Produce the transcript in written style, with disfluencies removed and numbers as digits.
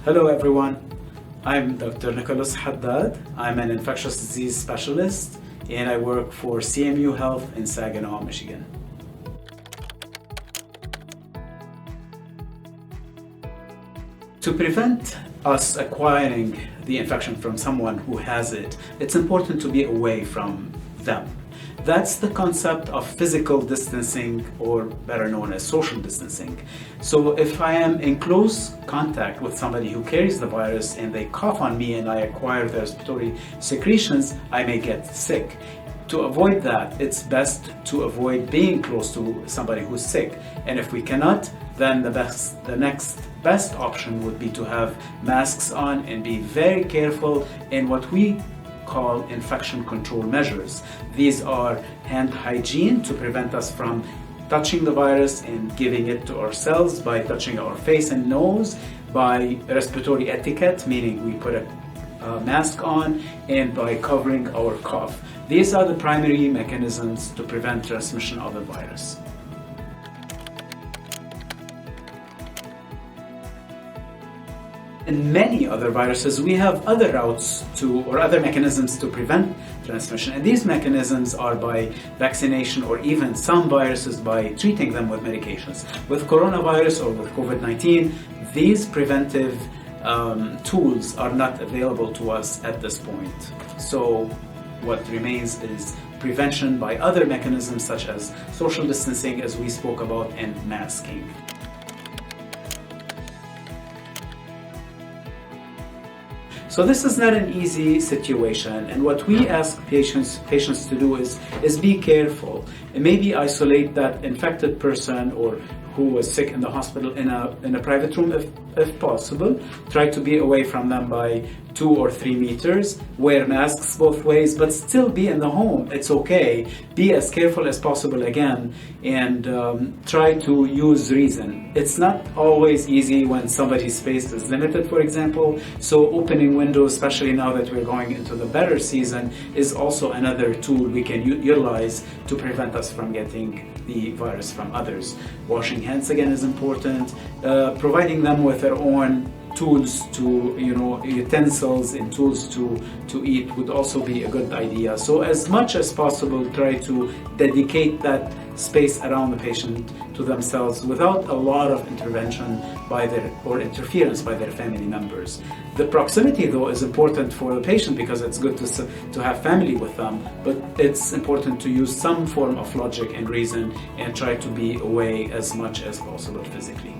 Hello everyone, I'm Dr. Nicholas Haddad. I'm an infectious disease specialist and I work for CMU Health in Saginaw, Michigan. To prevent us acquiring the infection from someone who has it, it's important to be away from them. That's the concept of physical distancing, or better known as social distancing. So if I am in close contact with somebody who carries the virus and they cough on me and I acquire the respiratory secretions, I may get sick. To avoid that, it's best to avoid being close to somebody who's sick. And if we cannot, then the next best option would be to have masks on and be very careful in what we call infection control measures. These are hand hygiene to prevent us from touching the virus and giving it to ourselves by touching our face and nose, by respiratory etiquette, meaning we put a mask on, and by covering our cough. These are the primary mechanisms to prevent transmission of the virus. In many other viruses, we have other routes or other mechanisms to prevent transmission. And these mechanisms are by vaccination, or even some viruses by treating them with medications. With coronavirus or with COVID-19, these preventive tools are not available to us at this point. So what remains is prevention by other mechanisms such as social distancing, as we spoke about, and masking. So this is not an easy situation, and what we ask patients to do is be careful and maybe isolate that infected person or who was sick in the hospital in a private room if possible. Try to be away from them by 2 or 3 meters. Wear masks both ways, but still be in the home. It's okay. Be as careful as possible again, and try to use reason. It's not always easy when somebody's space is limited, for example. So opening windows, especially now that we're going into the better season, is also another tool we can utilize to prevent us from getting the virus from others. Washing hands again is important. Providing them with their own tools utensils and tools to eat would also be a good idea. So as much as possible, try to dedicate that space around the patient to themselves without a lot of intervention or interference by their family members. The proximity, though, is important for the patient because it's good to have family with them, but it's important to use some form of logic and reason and try to be away as much as possible physically.